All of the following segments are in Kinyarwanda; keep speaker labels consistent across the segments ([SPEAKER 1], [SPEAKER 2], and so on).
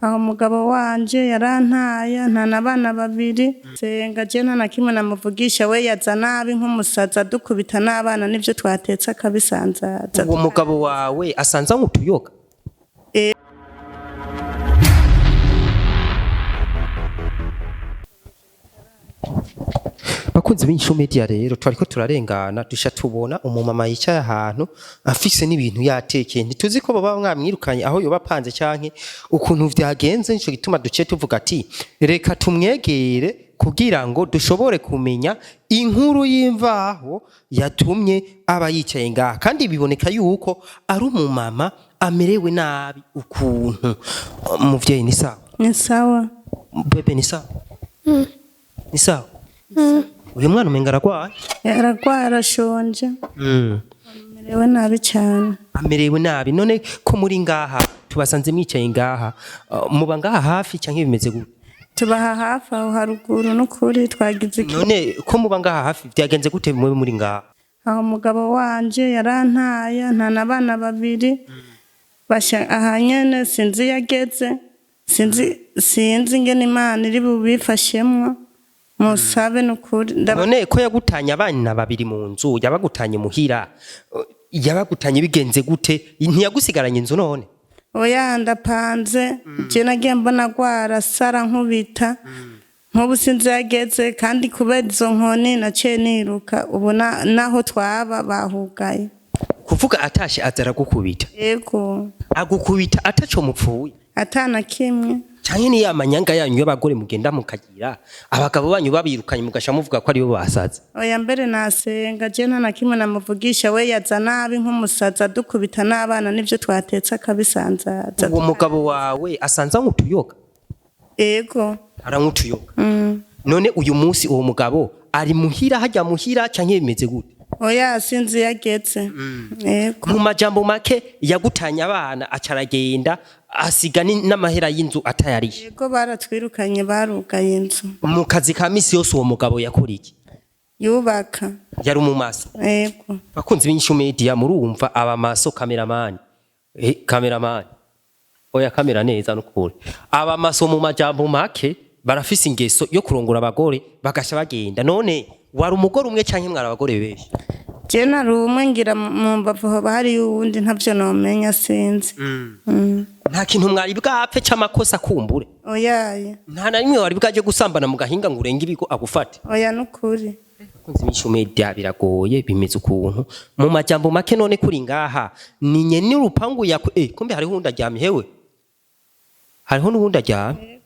[SPEAKER 1] aho umugabo wanje yarantaye nta nabana babiri senga je nta nakimwe namuvugisha we yaza nabi nk'umusaza dukubita n'abana nivyo twatetse akabisanzaza
[SPEAKER 2] uwo mugabo wawe asanza nk'utuyoga bakunze b'inyishu media rero twariko turarengana dusha tubona umumama yicaye ahantu afise n'ibintu yatekeye ntituzi ko baba mwamwirukanye aho yoba panze canke ukuntu vyagenze nico gituma duce tuvuga ati reka tumwegere kugira ngo dushobore kumenya inkuru y'imvaho yatumye aba yicaye ngaha kandi biboneka yuko ari umumama amerewe nabi ukuntu muvyeyi ni sawa
[SPEAKER 1] ni sawa
[SPEAKER 2] bebe ni sawa ni sawa uyu mwana umenga aragwaye
[SPEAKER 1] arashonje amerewe nabi cyane
[SPEAKER 2] amerewe nabi none ko muri ngaha tubasanze mwicaye ngaha muba ngaha hafi cyangwa bimeze gute
[SPEAKER 1] tubaha hafi aho haruguru no kuri twagize
[SPEAKER 2] none ko muba ngaha hafi byagenze gute muri ngaha
[SPEAKER 1] aho umugabo wanje yarantaye nta nabana babiri basha ahanyene sinzi yageze sinzi ngene Imana iri bubifashemwo musabe nukuri
[SPEAKER 2] none ko yagutanya abana babiri mu nzu yabagutanye muhira yabagutanye bigenze gute ntiyagusigaranye inzu none
[SPEAKER 1] oya ndapanze je nagiye mbona gwara sara nkubita nkubu sinzi yageze kandi kubera izo nkoni naciye niruka ubona naho twaba bahugaye
[SPEAKER 2] kuvuga atashe azara gukubita
[SPEAKER 1] yego
[SPEAKER 2] agukubita ataco mupfuye
[SPEAKER 1] atana kimwe
[SPEAKER 2] cyane ni amanyanga yanyu y'abagore mugenda mukagira abagabo banyu babirukanye mugasha muvuga ko ari bo basaza
[SPEAKER 1] oya mbere nasenga je nta nakimwe namuvugisha we yaza nabi nk'umusaza dukubita n'abana nivyo twatetse akabisanzaza
[SPEAKER 2] uwo mugabo wawe asanza nk'utuyoga
[SPEAKER 1] yego
[SPEAKER 2] arank'utuyoga none uyu munsi uwo mugabo ari muhira hajya muhira canke bimeze gute
[SPEAKER 1] oya sinzi yageze
[SPEAKER 2] yego mu majambo make yagutanya abana acaragenda asiga n'amahera y'inzu atayariye
[SPEAKER 1] yego baratwirukanye barugaye inzu
[SPEAKER 2] mu kazi ka misi yose uwo mugabo yakora iki
[SPEAKER 1] yubaka
[SPEAKER 2] yari umumasa
[SPEAKER 1] yego
[SPEAKER 2] bakunze b'inyishu media murumva abamaso cameraman cameraman oya kamera neza n'ukuri abamaso mu majambo make barafise ingeso yo kurongora abagore bagasha bagenda none wari umugore umwe canke mwari abagore benshi
[SPEAKER 1] je nari umwe ngira mu mbavu hoba hari uwundi ntavyo nomenya sinzi
[SPEAKER 2] nta kintu mwari bwapfe c'amakosa kumbure
[SPEAKER 1] oyaye
[SPEAKER 2] nta na rimwe wari bwaje gusambana mu gahinga ngo urenge ibigo agufate
[SPEAKER 1] oya nukuri
[SPEAKER 2] kunzi mishumedia biragoye bimeze ukuntu mu majambo make none kuri ngaha ni nyene urupangu ya kumbe hariho undaryamye hewe hariho n'ubundi aryamye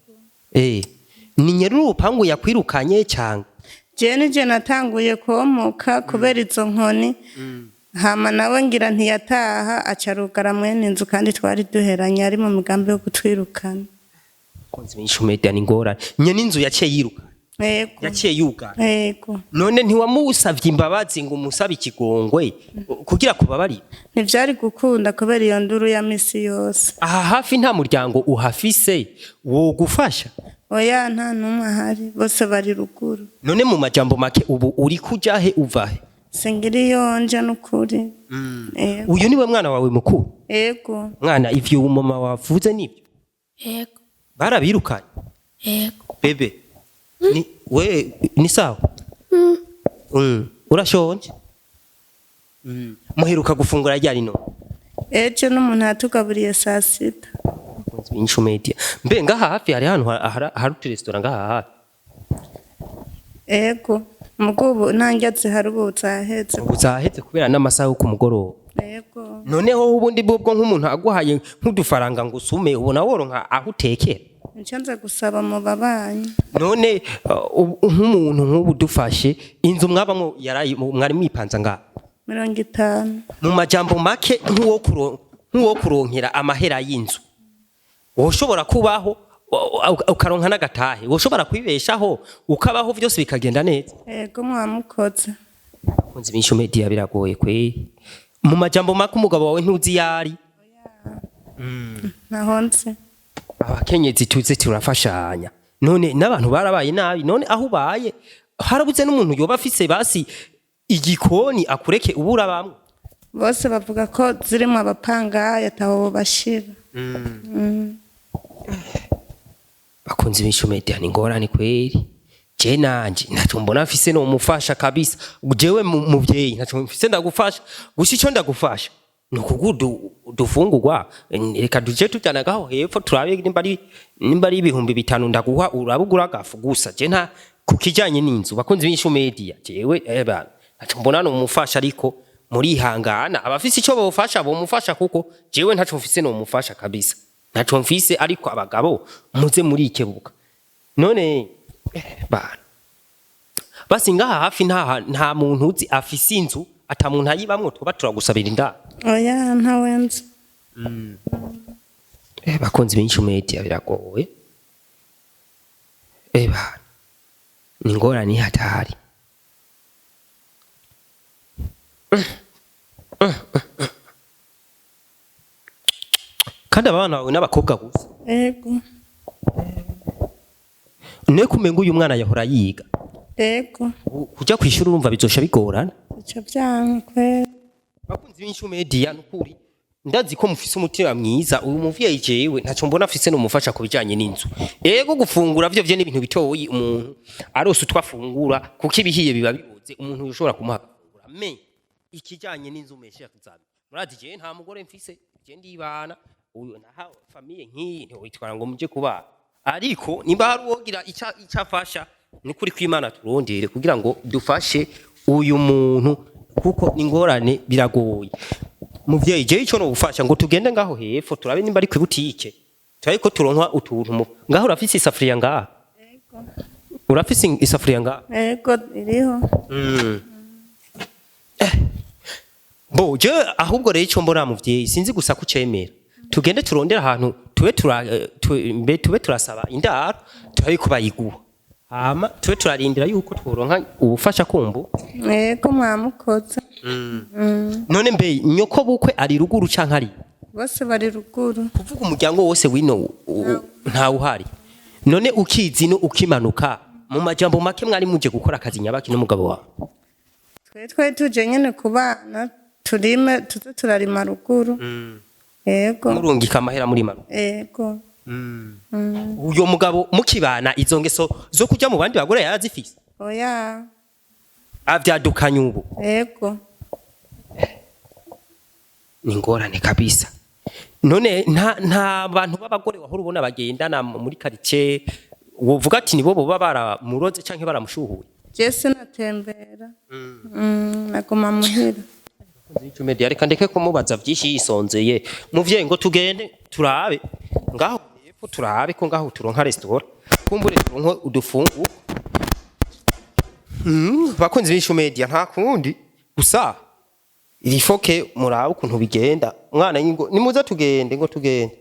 [SPEAKER 2] ni nyene urupangu yakwirukanye cyangwa
[SPEAKER 1] je natanguye komoka kubera izo nkoni hama nawe ngira ntiyataha acarugara mwene inzu kandi twari duheranye ari mu migambi yo gutwirukana
[SPEAKER 2] kunzi mishumedia ni ngorane nyene inzu yaciye yiruka
[SPEAKER 1] yego
[SPEAKER 2] yaciye yuga
[SPEAKER 1] yego
[SPEAKER 2] none ntiwamusavye imbabazi ngo umusabe ikigongwe kugira kubabari
[SPEAKER 1] ntivyari gukunda kubera iyo nduru ya misi yose
[SPEAKER 2] aha hafi nta muryango uhafise wo gufasha
[SPEAKER 1] oya nta numwe ahari bose bari ruguru
[SPEAKER 2] none mu majambo make ubu uri kujahe uvahe
[SPEAKER 1] singiri yonje nukuri
[SPEAKER 2] uyu niwe mwana wawe mukuru
[SPEAKER 1] yego
[SPEAKER 2] mwana ivyo umama wavuze nibyo
[SPEAKER 3] yego
[SPEAKER 2] barabirukanye
[SPEAKER 3] yego
[SPEAKER 2] bebe ni we ni sawa urashonje muheruka gufungura ryari no
[SPEAKER 1] ejo n'umuntu yatugaburiye saa sita
[SPEAKER 2] Inshu media mbe ngaha hafi hari hano hari restaurant ngaha hafi
[SPEAKER 1] ego mugubu ntangyatse harubutsa
[SPEAKER 2] uzahetse kubera n'amasaha yo kumugoroba
[SPEAKER 1] ego
[SPEAKER 2] noneho ubundi bwo nk'umuntu aguhaye nk'udufaranga ngo usume ubona woronka aho utekera
[SPEAKER 1] ncyanza gusaba mu babanyi
[SPEAKER 2] none nk'umuntu nk'ubu dufashe inzu mwabamwo mwari mwipanza ngaha
[SPEAKER 1] 50
[SPEAKER 2] mu majambo make nk'uwo kuronkera amahera y'inzu woshobora kubaho ukaronka n'agatahe woshobora kwibeshaho ukabaho byose bikagenda neza
[SPEAKER 1] yego mwamukoze
[SPEAKER 2] kunzi b'inyishu media biragoye kwe mu majambo make umugabo wawe ntuzi yari
[SPEAKER 1] nahonze
[SPEAKER 2] abakenyezi tuze turafashanya none n'abantu barabaye nabi none aho ubaye harabuze n'umuntu yoba afise basi igikoni akureke ubura bamwe
[SPEAKER 1] bose bavuga ko zirimo abapanga yataho bashira
[SPEAKER 2] bakunzi b'Inyishu Media ni ngorane kweri je nanje ntaco mbona afise no mufasha kabisa jewe muvyeyi ntaco mfise ndagufasha gusa ico ndagufasha nukugudu dufungurwa reka duje tujanagaho hepfo turabe nimba ari ibihumbi 5 ndaguha urabugura gafu gusa je nta kukijanye n'inzu bakunzi b'Inyishu Media jewe bana ntaco mbona no mufasha ariko muri hangana abafise ico bofasha bo mufasha kuko jewe ntaco mfise no mufasha kabisa ntaco mfise ariko abagabo muze muri ikebuka none bana basi ngaha hafi nta muntu uzi afise inzu ata muntu ayibamwo tuba turagusabira inda
[SPEAKER 1] oya nta wenze
[SPEAKER 2] bakunzi b'Inyishu Media biragoye bana ni ngorane hatari kandi abana bawe n'abakobwa gusa
[SPEAKER 1] yego
[SPEAKER 2] ne kumenga uyu mwana yahora yiga
[SPEAKER 1] yego
[SPEAKER 2] kujya kwishura urumva bizosha bigorana
[SPEAKER 1] ico byankwe
[SPEAKER 2] bakunzi b'Inyishu Media nukuri ndazi ko mufise umutima mwiza uyu muvyeyi jewe ntaco mbona afise no mufasha kubijanye n'inzu yego gufungura byo vye n'ibintu bitoyi umuntu arose utwafungura kuko ibihiye biba biboze umuntu ushobora kumuha gufungura me ikijanye n'inzu meshe yakuzana murazi je nta mugore mfise je ndibana uyu naha famille nk'iyi nti witwara ngo muje kubana ariko nimba hari uwogira icafasha ni kuri kw'Imana turondere kugira ngo dufashe uyu muntu kuko ingorane biragoye muvyeyi je ico no gufasha ngo tugende ngaho hepfo turabe nimba ari kwibutike turiko turonka utuntu ngaho urafise isafuriya ngaha
[SPEAKER 1] yego
[SPEAKER 2] urafise isafuriya ngaha
[SPEAKER 1] yego iriho
[SPEAKER 2] bo je ahubwo rero ico mbona muvyeyi sinzi gusa kucemera tugende turondera ahantu tube turasaba indaro turabe ko bayiguha hama tube turarindira yuko tworonka ubufasha kumbu
[SPEAKER 1] yego mwamukoza
[SPEAKER 2] none mbe nyoko bukwe ari ruguru canke ari
[SPEAKER 1] bose bari ruguru
[SPEAKER 2] kuvuga umuryango wose wino nta uhari none ukizi no ukimanuka mu majambo make mwari muje gukora akazi nyabaki n'umugabo wawe
[SPEAKER 1] twe tuje nyene kubana turime turarima ruguru yego
[SPEAKER 2] murungika amahera muri mano
[SPEAKER 1] yego
[SPEAKER 2] uyo mugabo mukibana izo ngeso zo kuja mu bandi bagore yarazifise
[SPEAKER 1] oya
[SPEAKER 2] avyadukanye ubu
[SPEAKER 1] yego
[SPEAKER 2] ni ngorane kabisa none nta bantu b'abagore wahora ubona bagendana muri quartier wovuga ati nibo boba baramuroze canke baramushuhuye
[SPEAKER 1] je sinatembera naguma muhira
[SPEAKER 2] Inyishu Media reka ndeke kumubaza vyinshi yisonzeye muvyeyi ngo tugende turabe ngaho hepfo turabe ko ngaho turonka restaurant kumbure turonka udufungu bakunzi b'Inyishu Media nta kundi gusa irifoke murabe ukuntu bigenda mwana ngo nimuza tugende ngo tugende